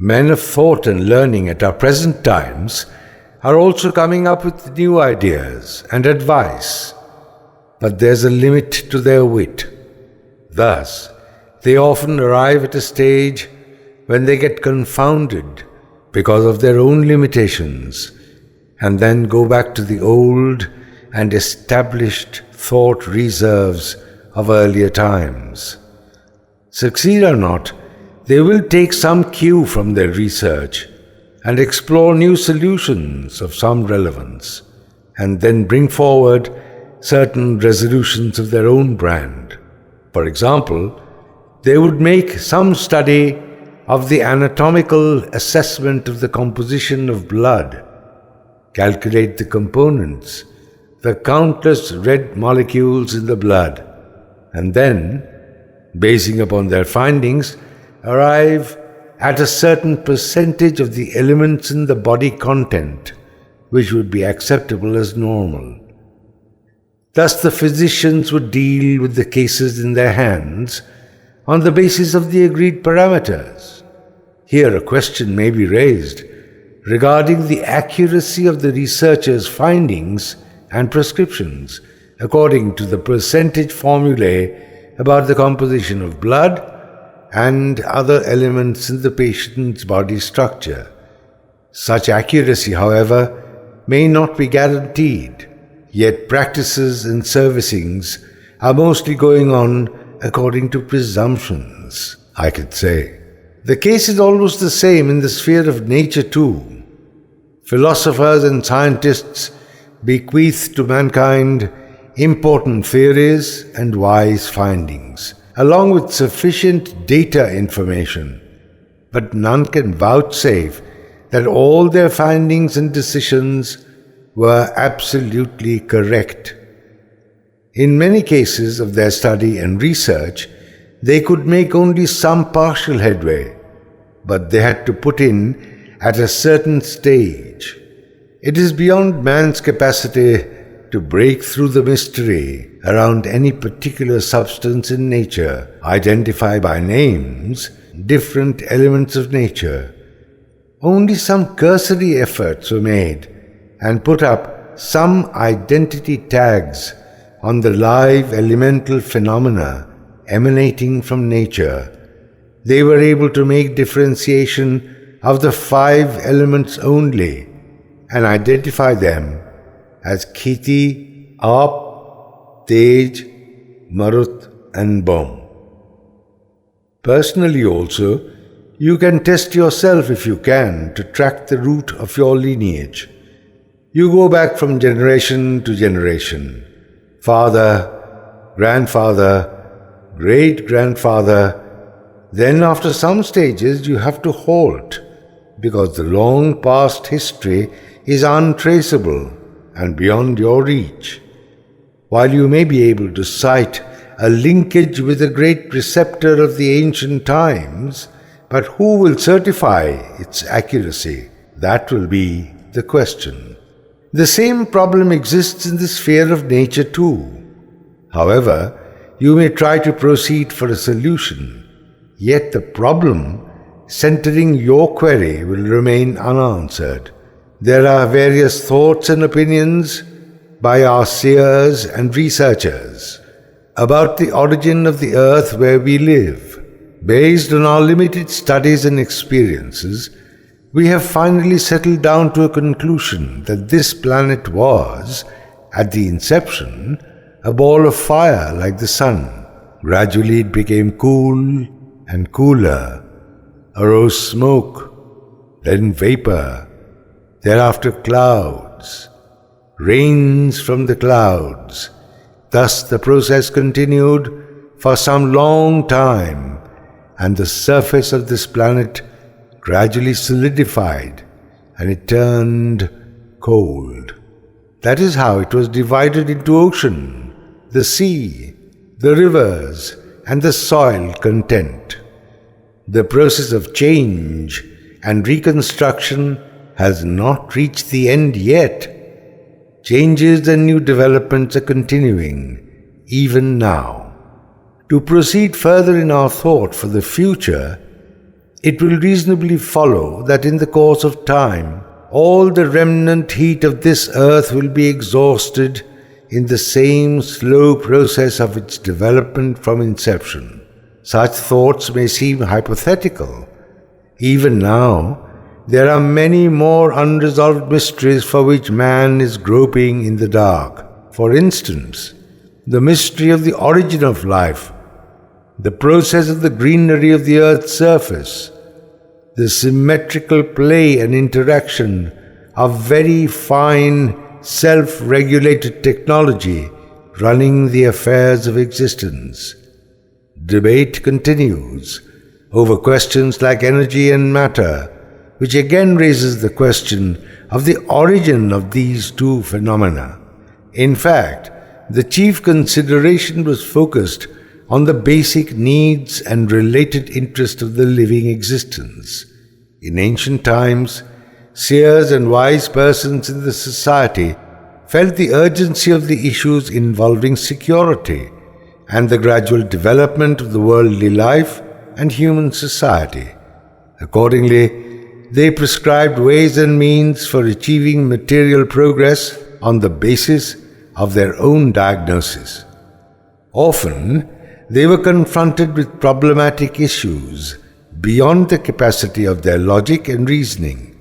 Men of thought and learning at our present times are also coming up with new ideas and advice, but there's a limit to their wit. Thus, they often arrive at a stage when they get confounded because of their own limitations, and then go back to the old and established thought reserves of earlier times. Succeed or not, they will take some cue from their research and explore new solutions of some relevance, and then bring forward certain resolutions of their own brand. For example, they would make some study of the anatomical assessment of the composition of blood, calculate the components, the countless red molecules in the blood, and then, basing upon their findings, arrive at a certain percentage of the elements in the body content which would be acceptable as normal. Thus the physicians would deal with the cases in their hands on the basis of the agreed parameters. Here a question may be raised regarding the accuracy of the researchers' findings and prescriptions according to the percentage formulae about the composition of blood and other elements in the patient's body structure. Such accuracy, however, may not be guaranteed, yet practices and servicings are mostly going on according to presumptions, I could say. The case is almost the same in the sphere of nature too. Philosophers and scientists bequeath to mankind important theories and wise findings, along with sufficient data information, but none can vouchsafe that all their findings and decisions were absolutely correct. In many cases of their study and research, they could make only some partial headway, but they had to put in at a certain stage. It is beyond man's capacity to break through the mystery around any particular substance in nature, identify by names different elements of nature. Only some cursory efforts were made and put up some identity tags on the live elemental phenomena emanating from nature. They were able to make differentiation of the 5 elements only and identify them as Khiti, Aap, Tej, Marut and Bom. Personally also, you can test yourself if you can to track the root of your lineage. You go back from generation to generation. Father, grandfather, great-grandfather. Then after some stages you have to halt because the long past history is untraceable and beyond your reach. While you may be able to cite a linkage with a great preceptor of the ancient times, but who will certify its accuracy? That will be the question. The same problem exists in the sphere of nature too. However, you may try to proceed for a solution, yet the problem centering your query will remain unanswered. There are various thoughts and opinions by our seers and researchers about the origin of the earth where we live. Based on our limited studies and experiences, we have finally settled down to a conclusion that this planet was, at the inception, a ball of fire like the sun. Gradually it became cool and cooler, arose smoke, then vapor, thereafter clouds, rains from the clouds. Thus the process continued for some long time, and the surface of this planet gradually solidified and it turned cold. That is how it was divided into ocean, the sea, the rivers, and the soil content. The process of change and reconstruction has not reached the end yet. Changes and new developments are continuing, even now. To proceed further in our thought for the future, it will reasonably follow that in the course of time, all the remnant heat of this earth will be exhausted in the same slow process of its development from inception. Such thoughts may seem hypothetical. Even now, there are many more unresolved mysteries for which man is groping in the dark. For instance, the mystery of the origin of life, the process of the greenery of the earth's surface, the symmetrical play and interaction of very fine, self-regulated technology running the affairs of existence. Debate continues over questions like energy and matter, which again raises the question of the origin of these two phenomena. In fact, the chief consideration was focused on the basic needs and related interests of the living existence. In ancient times, seers and wise persons in the society felt the urgency of the issues involving security and the gradual development of the worldly life and human society. Accordingly, they prescribed ways and means for achieving material progress on the basis of their own diagnosis. Often, they were confronted with problematic issues beyond the capacity of their logic and reasoning,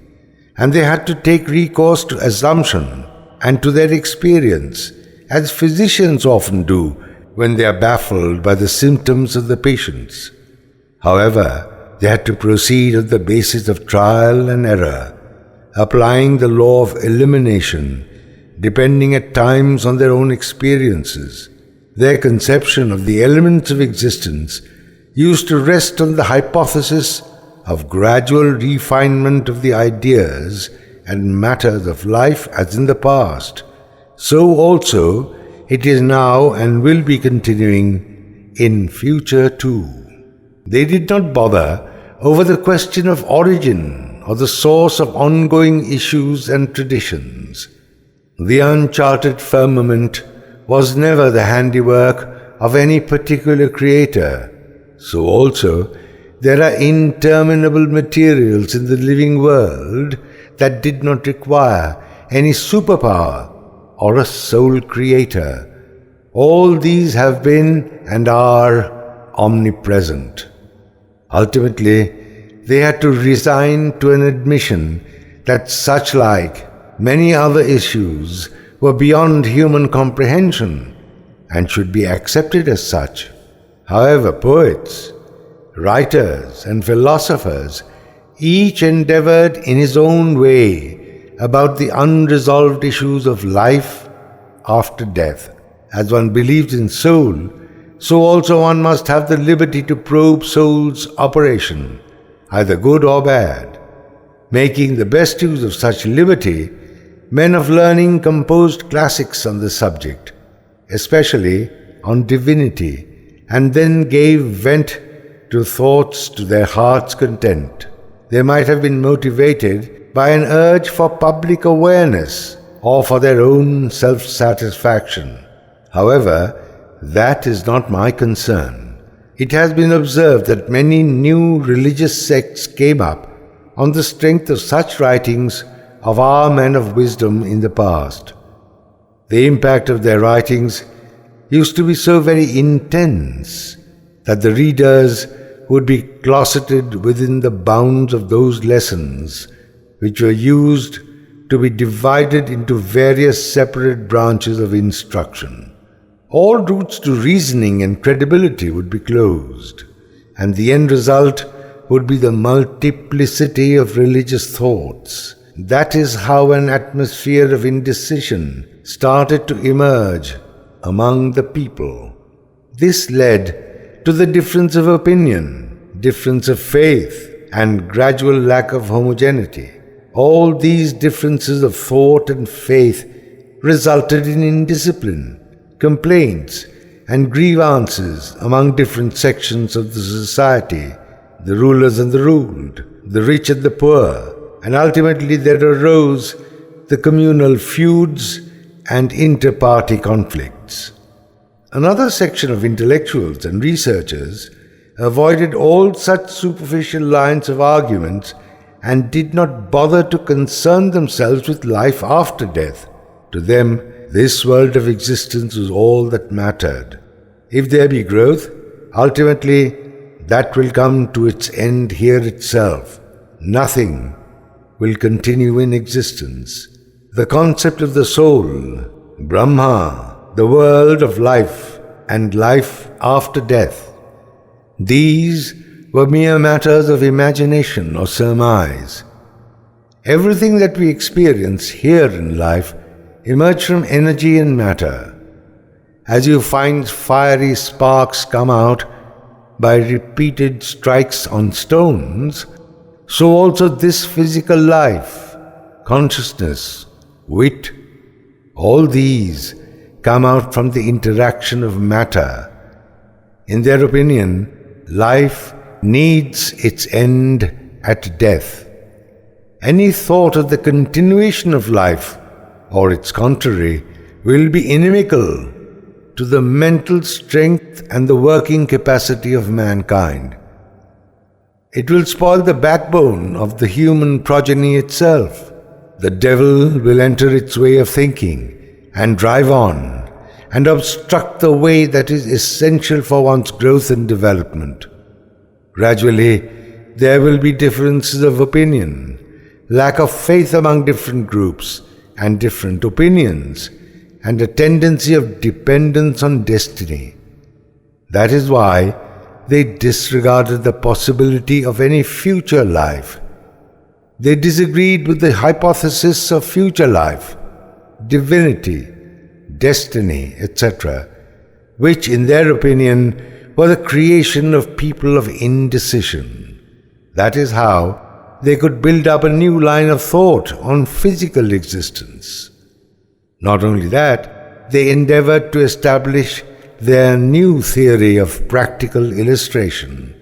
and they had to take recourse to assumption and to their experience, as physicians often do when they are baffled by the symptoms of the patients. However, they had to proceed on the basis of trial and error, applying the law of elimination, depending at times on their own experiences. Their conception of the elements of existence used to rest on the hypothesis of gradual refinement of the ideas and matters of life as in the past. So also it is now and will be continuing in future too. They did not bother over the question of origin or the source of ongoing issues and traditions. The uncharted firmament was never the handiwork of any particular creator. So also, there are interminable materials in the living world that did not require any superpower or a sole creator. All these have been and are omnipresent. Ultimately, they had to resign to an admission that such like many other issues were beyond human comprehension and should be accepted as such. However, poets, writers, and philosophers each endeavored in his own way about the unresolved issues of life after death. As one believes in soul, so also one must have the liberty to probe soul's operation, either good or bad. Making the best use of such liberty, men of learning composed classics on the subject, especially on divinity, and then gave vent to thoughts to their heart's content. They might have been motivated by an urge for public awareness or for their own self-satisfaction. However, that is not my concern. It has been observed that many new religious sects came up on the strength of such writings of our men of wisdom in the past. The impact of their writings used to be so very intense that the readers would be closeted within the bounds of those lessons which were used to be divided into various separate branches of instruction. All routes to reasoning and credibility would be closed, and the end result would be the multiplicity of religious thoughts. That is how an atmosphere of indecision started to emerge among the people. This led to the difference of opinion, difference of faith, and gradual lack of homogeneity. All these differences of thought and faith resulted in indiscipline, complaints, and grievances among different sections of the society, the rulers and the ruled, the rich and the poor, and ultimately there arose the communal feuds and inter-party conflicts. Another section of intellectuals and researchers avoided all such superficial lines of arguments and did not bother to concern themselves with life after death. To them, this world of existence was all that mattered. If there be growth, ultimately that will come to its end here itself. Nothing will continue in existence. The concept of the soul, Brahma, the world of life, and life after death, these were mere matters of imagination or surmise. Everything that we experience here in life emerges from energy and matter. As you find fiery sparks come out by repeated strikes on stones, so also this physical life, consciousness, wit, all these come out from the interaction of matter. In their opinion, life needs its end at death. Any thought of the continuation of life, or its contrary, will be inimical to the mental strength and the working capacity of mankind. It will spoil the backbone of the human progeny itself. The devil will enter its way of thinking and drive on and obstruct the way that is essential for one's growth and development. Gradually, there will be differences of opinion, lack of faith among different groups and different opinions, and a tendency of dependence on destiny. That is why they disregarded the possibility of any future life. They disagreed with the hypothesis of future life, divinity, destiny, etc., which in their opinion were the creation of people of indecision. That is how they could build up a new line of thought on physical existence. Not only that, they endeavored to establish their new theory of practical illustration.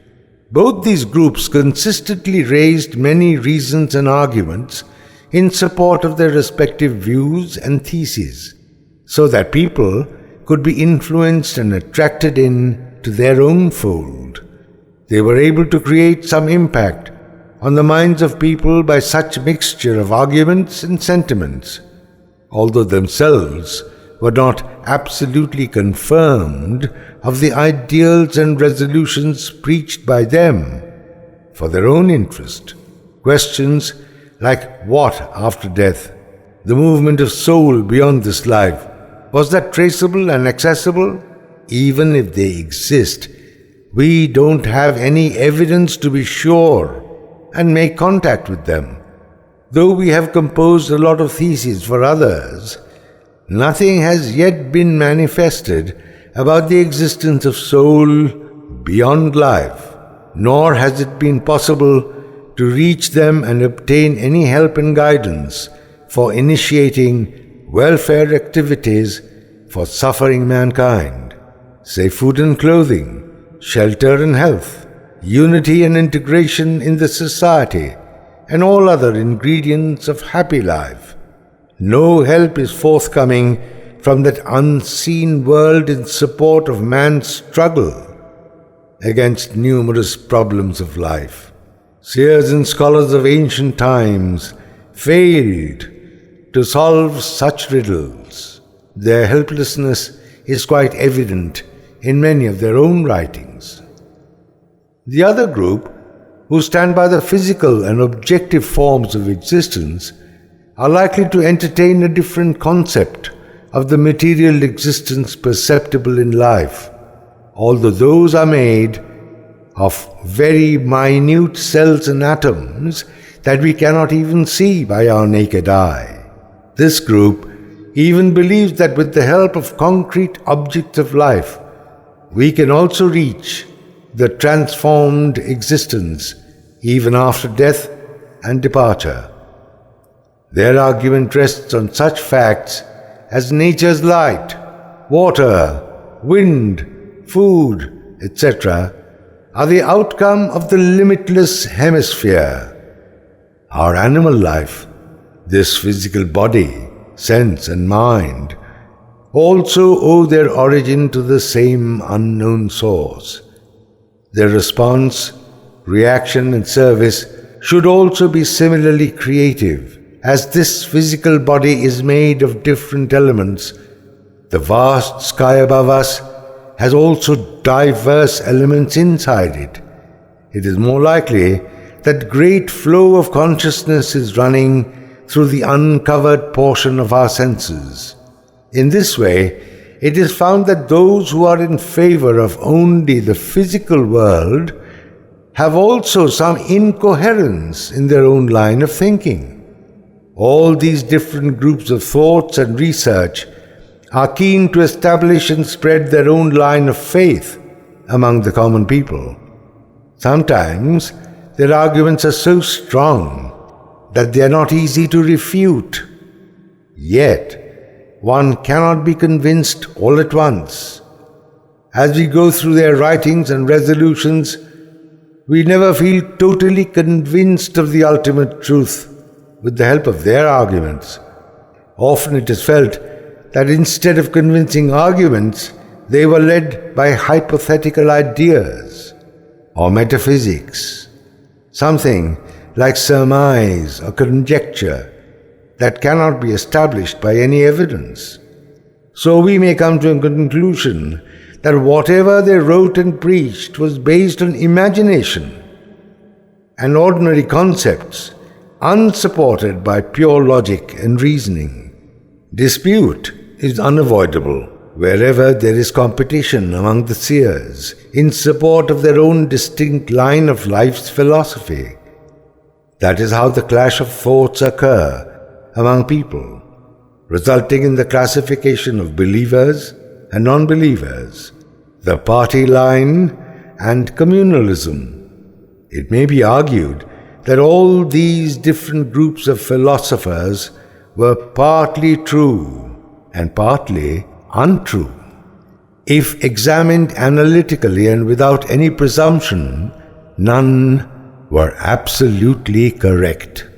Both these groups consistently raised many reasons and arguments in support of their respective views and theses, so that people could be influenced and attracted in to their own fold. They were able to create some impact on the minds of people by such mixture of arguments and sentiments, although themselves were not absolutely confirmed of the ideals and resolutions preached by them for their own interest. Questions like what after death, the movement of soul beyond this life, was that traceable and accessible? Even if they exist, we don't have any evidence to be sure and make contact with them. Though we have composed a lot of theses for others, nothing has yet been manifested about the existence of soul beyond life, nor has it been possible to reach them and obtain any help and guidance for initiating welfare activities for suffering mankind, say food and clothing, shelter and health, unity and integration in the society, and all other ingredients of happy life. No help is forthcoming from that unseen world in support of man's struggle against numerous problems of life. Seers and scholars of ancient times failed to solve such riddles. Their helplessness is quite evident in many of their own writings. The other group, who stand by the physical and objective forms of existence, are likely to entertain a different concept of the material existence perceptible in life, although those are made of very minute cells and atoms that we cannot even see by our naked eye. This group even believes that with the help of concrete objects of life, we can also reach the transformed existence even after death and departure. Their argument rests on such facts as nature's light, water, wind, food, etc., are the outcome of the limitless hemisphere. Our animal life, this physical body, sense and mind, also owe their origin to the same unknown source. Their response, reaction, and service should also be similarly creative. As this physical body is made of different elements, the vast sky above us has also diverse elements inside it. It is more likely that great flow of consciousness is running through the uncovered portion of our senses. In this way, it is found that those who are in favor of only the physical world have also some incoherence in their own line of thinking. All these different groups of thoughts and research are keen to establish and spread their own line of faith among the common people. Sometimes their arguments are so strong that they are not easy to refute. Yet, one cannot be convinced all at once. As we go through their writings and resolutions, we never feel totally convinced of the ultimate truth with the help of their arguments. Often it is felt that instead of convincing arguments, they were led by hypothetical ideas or metaphysics, something like surmise or conjecture that cannot be established by any evidence. So we may come to a conclusion that whatever they wrote and preached was based on imagination and ordinary concepts, unsupported by pure logic and reasoning. Dispute is unavoidable wherever there is competition among the seers in support of their own distinct line of life's philosophy. That is how the clash of thoughts occur among people, resulting in the classification of believers and non-believers, the party line and communalism. It may be argued that all these different groups of philosophers were partly true and partly untrue. If examined analytically and without any presumption, none were absolutely correct.